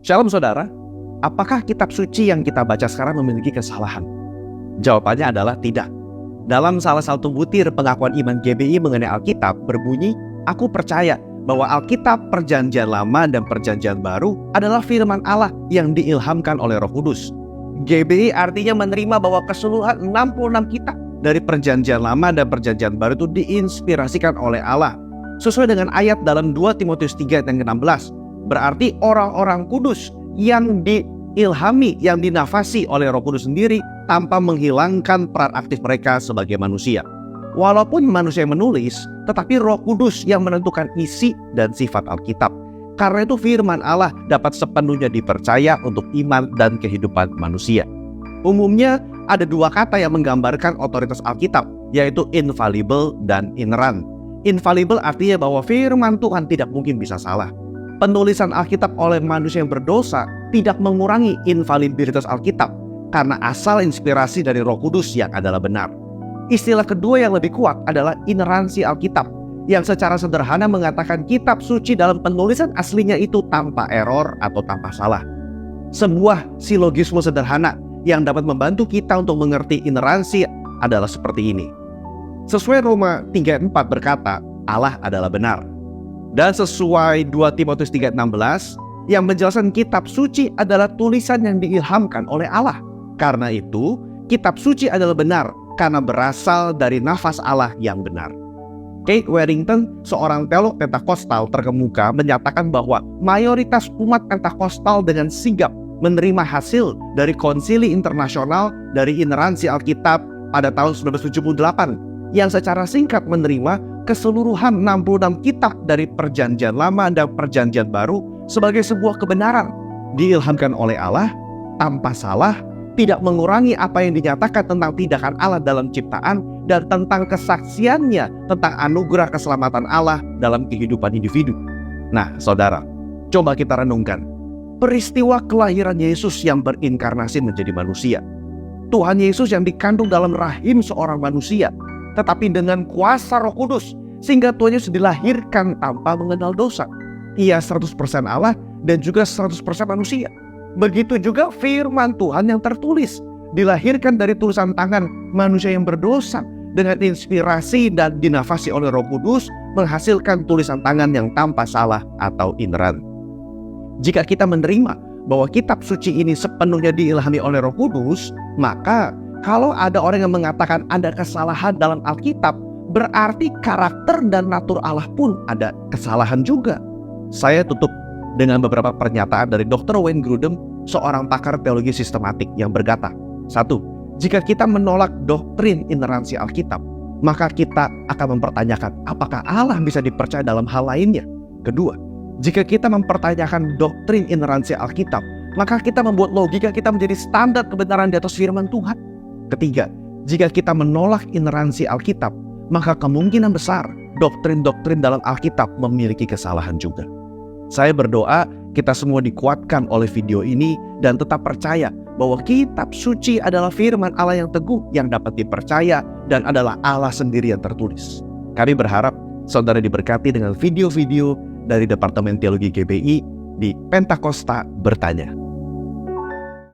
Shalom saudara, apakah kitab suci yang kita baca sekarang memiliki kesalahan? Jawabannya adalah tidak. Dalam salah satu butir pengakuan iman GBI mengenai Alkitab berbunyi, aku percaya bahwa Alkitab Perjanjian Lama dan Perjanjian Baru adalah firman Allah yang diilhamkan oleh Roh Kudus. GBI artinya menerima bahwa keseluruhan 66 kitab dari Perjanjian Lama dan Perjanjian Baru itu diinspirasikan oleh Allah. Sesuai dengan ayat dalam 2 Timotius 3 ayat yang ke-16, berarti orang-orang kudus yang diilhami, yang dinafasi oleh Roh Kudus sendiri tanpa menghilangkan peran aktif mereka sebagai manusia. Walaupun manusia yang menulis, tetapi Roh Kudus yang menentukan isi dan sifat Alkitab. Karena itu firman Allah dapat sepenuhnya dipercaya untuk iman dan kehidupan manusia. Umumnya ada dua kata yang menggambarkan otoritas Alkitab, yaitu infallible dan inerrant. Infallible artinya bahwa firman Tuhan tidak mungkin bisa salah. Penulisan Alkitab oleh manusia yang berdosa tidak mengurangi infalibilitas Alkitab, karena asal inspirasi dari Roh Kudus yang adalah benar. Istilah kedua yang lebih kuat adalah ineransi Alkitab, yang secara sederhana mengatakan kitab suci dalam penulisan aslinya itu tanpa error atau tanpa salah. Sebuah silogisme sederhana yang dapat membantu kita untuk mengerti ineransi adalah seperti ini. Sesuai Roma 3:4 berkata, Allah adalah benar. Dan sesuai 2 Timotius 3:16 yang menjelaskan kitab suci adalah tulisan yang diilhamkan oleh Allah. Karena itu, kitab suci adalah benar karena berasal dari nafas Allah yang benar. Kate Warrington, seorang teolog Pentakosta terkemuka, menyatakan bahwa mayoritas umat Pentakosta dengan sigap menerima hasil dari konsili internasional dari ineransi Alkitab pada tahun 1978 yang secara singkat menerima keseluruhan 66 kitab dari Perjanjian Lama dan Perjanjian Baru sebagai sebuah kebenaran, diilhamkan oleh Allah, tanpa salah, tidak mengurangi apa yang dinyatakan tentang tindakan Allah dalam ciptaan, dan tentang kesaksiannya tentang anugerah keselamatan Allah dalam kehidupan individu. Nah, saudara, coba kita renungkan peristiwa kelahiran Yesus yang berinkarnasi menjadi manusia. Tuhan Yesus yang dikandung dalam rahim seorang manusia, tetapi dengan kuasa Roh Kudus, sehingga Tuhan Yesus dilahirkan tanpa mengenal dosa. Ia 100% Allah dan juga 100% manusia. Begitu juga firman Tuhan yang tertulis, dilahirkan dari tulisan tangan manusia yang berdosa, dengan inspirasi dan dinafasi oleh Roh Kudus, menghasilkan tulisan tangan yang tanpa salah atau inerrant. Jika kita menerima bahwa kitab suci ini sepenuhnya diilhami oleh Roh Kudus, maka kalau ada orang yang mengatakan ada kesalahan dalam Alkitab, berarti karakter dan natur Allah pun ada kesalahan juga. Saya tutup dengan beberapa pernyataan dari Dr. Wayne Grudem, seorang pakar teologi sistematik yang berkata, 1. Jika kita menolak doktrin ineransi Alkitab, maka kita akan mempertanyakan apakah Allah bisa dipercaya dalam hal lainnya. Kedua, jika kita mempertanyakan doktrin ineransi Alkitab, maka kita membuat logika kita menjadi standar kebenaran di atas firman Tuhan. Ketiga, jika kita menolak ineransi Alkitab, maka kemungkinan besar doktrin-doktrin dalam Alkitab memiliki kesalahan juga. Saya berdoa kita semua dikuatkan oleh video ini dan tetap percaya bahwa kitab suci adalah firman Allah yang teguh, yang dapat dipercaya, dan adalah Allah sendiri yang tertulis. Kami berharap saudara diberkati dengan video-video dari Departemen Teologi GBI di Pentakosta Bertanya.